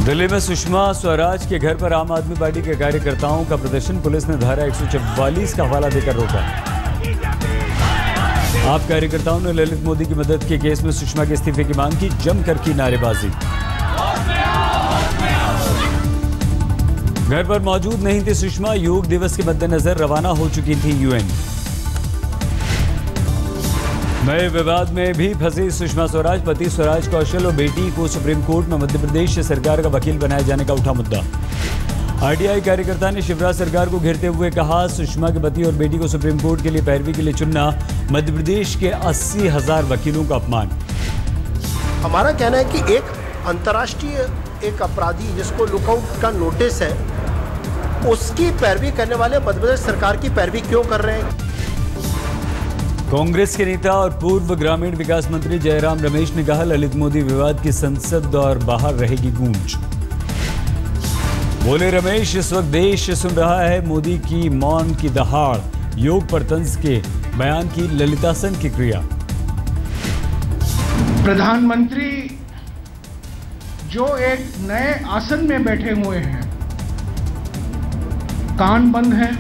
दिल्ली में सुषमा स्वराज के घर पर आम आदमी पार्टी के कार्यकर्ताओं का प्रदर्शन, पुलिस ने धारा 144 का हवाला देकर रोका। आप कार्यकर्ताओं ने ललित मोदी की मदद के केस में सुषमा के इस्तीफे की मांग की, जमकर की नारेबाजी। घर पर मौजूद नहीं थी सुषमा, योग दिवस के मद्देनजर रवाना हो चुकी थी यूएन। नए विवाद में भी फंसी सुषमा स्वराज, पति स्वराज कौशल और बेटी को सुप्रीम कोर्ट में मध्य प्रदेश सरकार का वकील बनाए जाने का उठा मुद्दा। आरटीआई कार्यकर्ता ने शिवराज सरकार को घेरते हुए कहा, सुषमा के पति और बेटी को सुप्रीम कोर्ट के लिए पैरवी के लिए चुनना मध्य प्रदेश के 80,000 वकीलों का अपमान। हमारा कहना है कि एक अंतर्राष्ट्रीय एक अपराधी जिसको लुकआउट का नोटिस है, उसकी पैरवी करने वाले मध्य प्रदेश सरकार की पैरवी क्यों कर रहे हैं? कांग्रेस के नेता और पूर्व ग्रामीण विकास मंत्री जयराम रमेश ने कहा, ललित मोदी विवाद की संसद और बाहर रहेगी गूंज। बोले रमेश, इस वक्त देश सुन रहा है मोदी की मौन की दहाड़, योग पर तंज के बयान की ललितासन की क्रिया। प्रधानमंत्री जो एक नए आसन में बैठे हुए हैं, कान बंद है,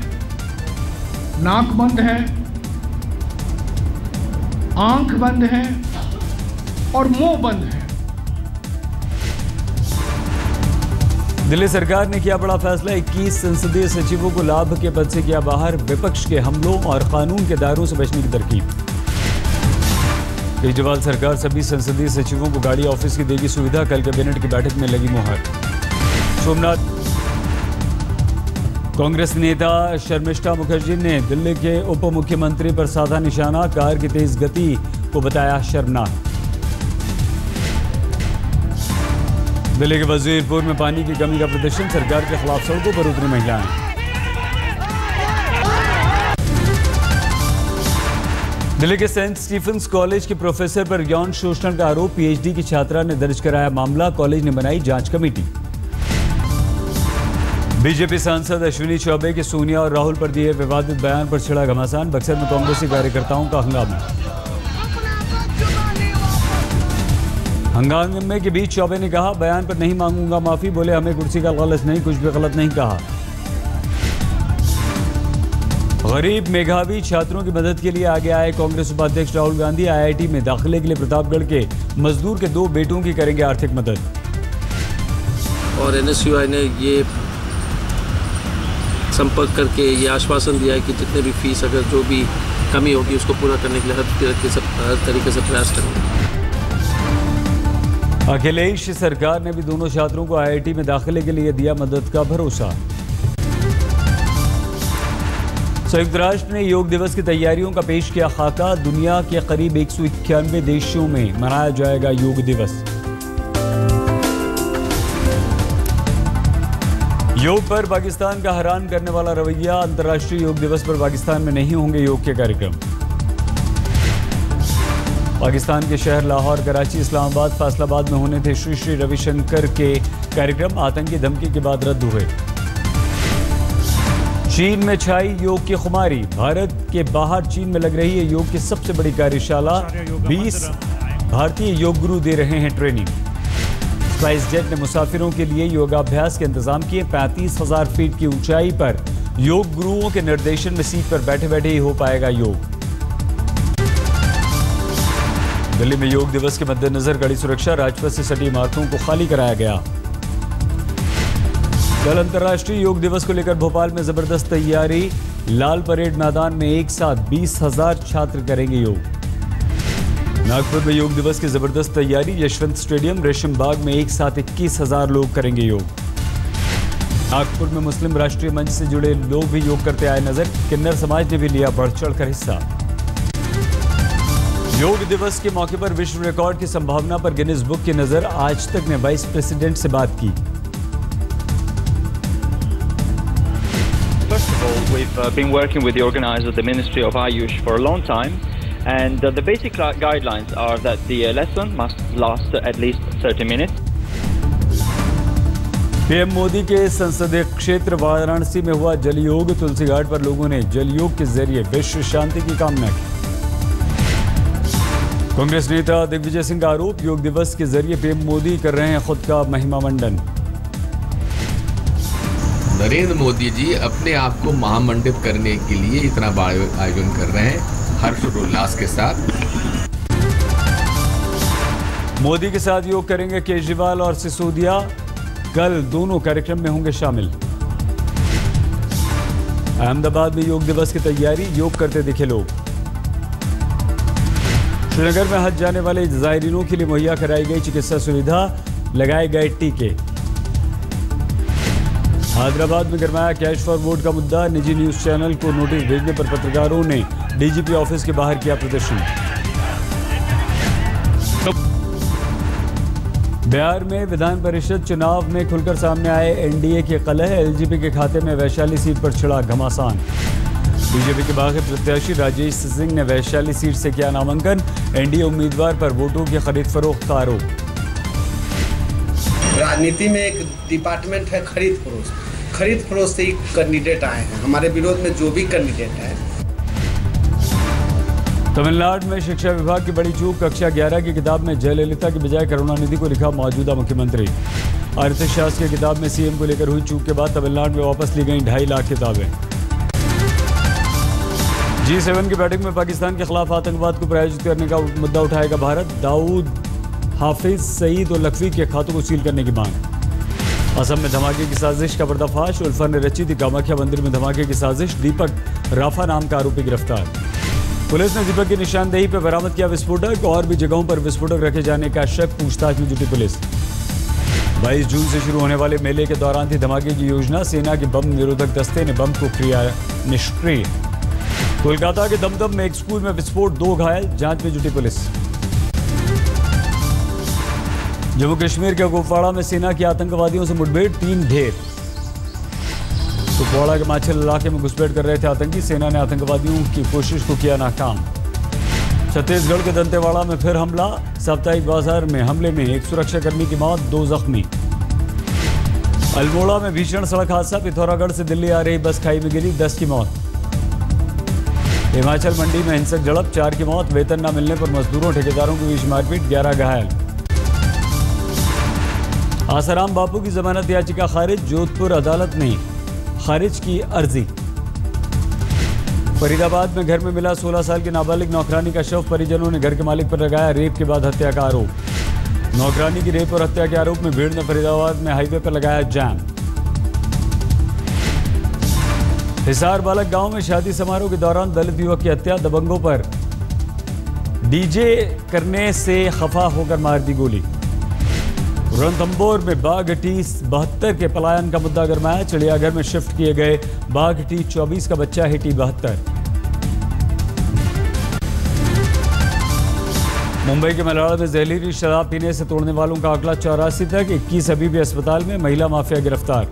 नाक बंद है, आंख बंद है और मुंह बंद है। दिल्ली सरकार ने किया बड़ा फैसला, 21 संसदीय सचिवों को लाभ के पद से किया बाहर, विपक्ष के हमलों और कानून के दायरों से बचने की तरकीब। केजरीवाल सरकार सभी संसदीय सचिवों को गाड़ी ऑफिस की देगी सुविधा, कल कैबिनेट की बैठक में लगी मुहर। सोमनाथ कांग्रेस नेता शर्मिष्ठा मुखर्जी ने दिल्ली के उप मुख्यमंत्री पर साधा निशाना, कार की तेज गति को बताया शर्मनाक। दिल्ली के वजीरपुर में पानी की कमी का प्रदर्शन, सरकार के खिलाफ सड़कों पर उतरी महिलाएं। दिल्ली के सेंट स्टीफेंस कॉलेज के प्रोफेसर पर यौन शोषण का आरोप, पीएचडी की छात्रा ने दर्ज कराया मामला, कॉलेज ने बनाई जांच कमेटी। बीजेपी सांसद अश्विनी चौबे के सोनिया और राहुल पर दिए विवादित बयान पर छिड़ा घमासान, बक्सर में कांग्रेसी कार्यकर्ताओं का हंगामा। हंगामे के बीच चौबे ने कहा, बयान पर नहीं मांगूंगा माफी, बोले हमें कुर्सी का लालच नहीं, कुछ भी गलत नहीं कहा। गरीब मेधावी छात्रों की मदद के लिए आगे आए कांग्रेस उपाध्यक्ष राहुल गांधी, आईआईटी में दाखिले के लिए प्रतापगढ़ के मजदूर के 2 बेटों की करेंगे आर्थिक मदद। और एनएसयूआई ने ये संपर्क करके ये आश्वासन दिया है कि जितने भी फीस अगर जो भी कमी होगी उसको पूरा करने के लिए हर तरीके से प्रयास करेंगे। अखिलेश सरकार ने भी दोनों छात्रों को आईआईटी में दाखिले के लिए दिया मदद का भरोसा। संयुक्त राष्ट्र ने योग दिवस की तैयारियों का पेश किया खाका, दुनिया के करीब 191 देशों में मनाया जाएगा योग दिवस। योग पर पाकिस्तान का हैरान करने वाला रवैया, अंतर्राष्ट्रीय योग दिवस पर पाकिस्तान में नहीं होंगे योग के कार्यक्रम। पाकिस्तान के शहर लाहौर, कराची, इस्लामाबाद, फैसलाबाद में होने थे श्री श्री रविशंकर के कार्यक्रम, आतंकी धमकी के बाद रद्द हुए। चीन में छाई योग की खुमारी, भारत के बाहर चीन में लग रही है योग की सबसे बड़ी कार्यशाला, 20 भारतीय योग गुरु दे रहे हैं ट्रेनिंग। स्पाइस जेट ने मुसाफिरों के लिए योगाभ्यास के इंतजाम किए, 35,000 फीट की ऊंचाई पर योग गुरुओं के निर्देशन में सीट पर बैठे बैठे ही हो पाएगा योग। दिल्ली में योग दिवस के मद्देनजर कड़ी सुरक्षा, राजपथ से सटी इमारतों को खाली कराया गया। कल अंतर्राष्ट्रीय योग दिवस को लेकर भोपाल में जबरदस्त तैयारी, लाल परेड मैदान में एक साथ 20,000 छात्र करेंगे योग। नागपुर में योग दिवस की जबरदस्त तैयारी, यशवंत स्टेडियम, रेशम बाग में एक साथ 21,000 लोग करेंगे योग। नागपुर में मुस्लिम राष्ट्रीय मंच से जुड़े लोग भी योग करते आए नजर, किन्नर समाज ने भी लिया बढ़ चढ़कर हिस्सा। योग दिवस के मौके पर विश्व रिकॉर्ड की संभावना पर गिनीज बुक की नजर, आज तक ने वाइस प्रेसिडेंट से बात की। First of all, we've been working with the organizer of the Ministry of Ayush for a long time, and the basic guidelines are that the lesson must last at least 30 minutes. PM Modi के संसदीय क्षेत्र वाराणसी में हुआ जल योग, तुलसी घाट पर लोगों ने जल योग के जरिए विश्व शांति की कामना की। कांग्रेस नेता दिग्विजय सिंह का आरोप, योग दिवस के जरिए पीएम मोदी कर रहे हैं खुद का महिमा मंडन। नरेंद्र मोदी जी अपने आप को महामंडित करने के लिए इतना बड़ा आयोजन कर रहे हैं हर्ष और उल्लास के साथ। मोदी के साथ योग करेंगे केजरीवाल और सिसोदिया, कल दोनों कार्यक्रम में होंगे शामिल। अहमदाबाद में योग दिवस की तैयारी, योग करते दिखे लोग। श्रीनगर में हज जाने वाले ज़ायरीनों के लिए मुहैया कराई गई चिकित्सा सुविधा, लगाए गए टीके। हैदराबाद में गरमाया कैश फॉर वोट का मुद्दा, निजी न्यूज चैनल को नोटिस भेजने पर पत्रकारों ने डीजीपी ऑफिस के बाहर किया प्रदर्शन। बिहार में विधान परिषद चुनाव में खुलकर सामने आए एनडीए के कलह, एलजेपी के खाते में वैशाली सीट पर छिड़ा घमासान। बीजेपी के बागी प्रत्याशी राजेश सिंह ने वैशाली सीट से किया नामांकन, एनडीए उम्मीदवार पर वोटों की खरीद फरोख्त का आरोप। राजनीति में एक डिपार्टमेंट है खरीद फरोख्त से ही कैंडिडेट आए हैं। हमारे विरोध में जो भी कैंडिडेट है। तमिलनाडु में शिक्षा विभाग की बड़ी चूक, कक्षा 11 की किताब में जयललिता की बजाय करुणानिधि को लिखा मौजूदा मुख्यमंत्री। अर्थशास्त्र की किताब में सीएम को लेकर हुई चूक के बाद तमिलनाडु में वापस ली गई 2.5 लाख किताबें। G7 की बैठक में पाकिस्तान के खिलाफ आतंकवाद को प्रायोजित करने का मुद्दा उठाएगा भारत, दाऊद, हाफिज सईद और लखवी के खातों को सील करने की मांग। असम में धमाके की साजिश का पर्दाफाश, उल्फा ने रची थी कामाख्या मंदिर में धमाके की साजिश, दीपक राफा नाम का आरोपी गिरफ्तार। पुलिस ने दीपक की निशानदेही पर बरामद किया विस्फोटक, और भी जगहों पर विस्फोटक रखे जाने का शक, पूछताछ में जुटी पुलिस। 22 जून से शुरू होने वाले मेले के दौरान थी धमाके की योजना, सेना के बम निरोधक दस्ते ने बम को किया निष्क्रिय। कोलकाता के दमदम में एक स्कूल में विस्फोट, 2 घायल, जांच में जुटी पुलिस। जम्मू कश्मीर के कुपवाड़ा में सेना की आतंकवादियों से मुठभेड़, 3 ढेर। कुपवाड़ा के माछिल इलाके में घुसपैठ कर रहे थे आतंकी, सेना ने आतंकवादियों की कोशिश को किया नाकाम। छत्तीसगढ़ के दंतेवाड़ा में फिर हमला, साप्ताहिक बाजार में हमले में एक सुरक्षाकर्मी की मौत, 2 जख्मी। अल्मोड़ा में भीषण सड़क हादसा, पिथौरागढ़ से दिल्ली आ रही बस खाई में गिरी, 10 की मौत। हिमाचल मंडी में हिंसक झड़प, 4 की मौत, वेतन न मिलने पर मजदूरों ठेकेदारों के बीच मारपीट, 11 घायल। आसाराम बापू की जमानत याचिका खारिज, जोधपुर अदालत ने खारिज की अर्जी। फरीदाबाद में घर में मिला 16 साल की नाबालिग नौकरानी का शव, परिजनों ने घर के मालिक पर लगाया रेप के बाद हत्या का आरोप। नौकरानी की रेप और हत्या के आरोप में भीड़ ने फरीदाबाद में हाईवे पर लगाया जाम। हिसार बालक गांव में शादी समारोह के दौरान दलित युवक की हत्या, दबंगों पर डीजे करने से खफा होकर मार दी गोली। रणथंभौर में बाघ टी 72 के पलायन का मुद्दा गरमाया, चिड़ियाघर में शिफ्ट किए गए बाघ टी 24 का बच्चा है टी 72। मुंबई के मलाड़ा में जहरीली शराब पीने से तोड़ने वालों का आंकड़ा 84 तक, 21 अभी भी अस्पताल में, महिला माफिया गिरफ्तार।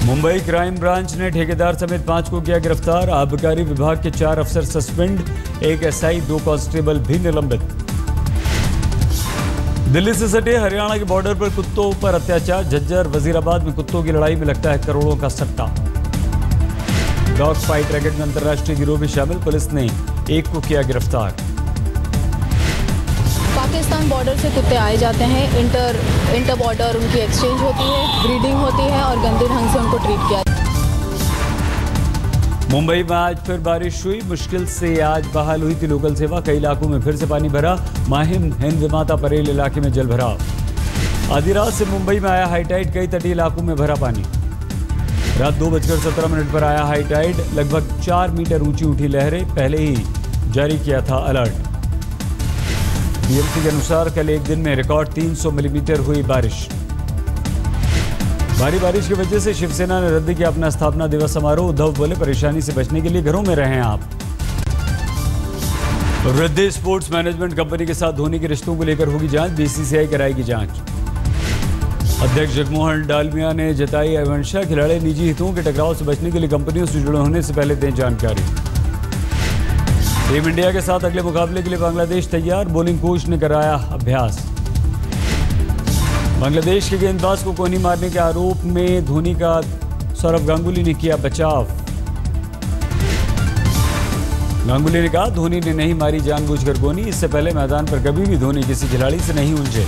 मुंबई क्राइम ब्रांच ने ठेकेदार समेत 5 को किया गिरफ्तार, आबकारी विभाग के 4 अफसर सस्पेंड, 1 एसआई 2 कांस्टेबल भी निलंबित। दिल्ली से सटे हरियाणा के बॉर्डर पर कुत्तों पर अत्याचार, झज्जर वजीराबाद में कुत्तों की लड़ाई में लगता है करोड़ों का सट्टा। डॉग फाइट रैकेट में अंतर्राष्ट्रीय गिरोह भी शामिल, पुलिस ने 1 को किया गिरफ्तार। पाकिस्तान बॉर्डर से कुत्ते आए जाते हैं, इंटर बॉर्डर उनकी एक्सचेंज होती है, ब्रीडिंग होती है और गंदे ढंग से उनको ट्रीट किया। मुंबई में आज फिर बारिश हुई, मुश्किल से आज बहाल हुई थी लोकल सेवा, कई इलाकों में फिर से पानी भरा, माहिम हिंद माता परेल इलाके में जल भराव। आधी रात से मुंबई में आया हाई टाइड, कई तटीय इलाकों में भरा पानी। रात 2:17 पर आया हाई टाइड, लगभग 4 मीटर ऊंची उठी लहरें, पहले ही जारी किया था अलर्ट। बीएमसी के अनुसार कल एक दिन में रिकॉर्ड 300 मिलीमीटर हुई बारिश। भारी बारिश की वजह से शिवसेना ने रद्द किया अपना स्थापना दिवस समारोह, उद्धव बोले परेशानी से बचने के लिए घरों में रहें आप। रिद्धि स्पोर्ट्स मैनेजमेंट कंपनी के साथ धोनी के रिश्तों को लेकर होगी जांच, बीसीसीआई कराएगी जांच। अध्यक्ष जगमोहन डालमिया ने जताई अवंशा, खिलाड़ी निजी हितों के टकराव से बचने के लिए कंपनियों से जुड़े होने से पहले दें जानकारी। टीम इंडिया के साथ अगले मुकाबले के लिए बांग्लादेश तैयार, बॉलिंग कोच ने कराया अभ्यास। बांग्लादेश के गेंदबाज को कोहनी मारने के आरोप में धोनी का सौरव गांगुली ने किया बचाव। गांगुली ने कहा धोनी ने नहीं मारी जानबूझकर कोहनी, इससे पहले मैदान पर कभी भी धोनी किसी खिलाड़ी से नहीं उलझे।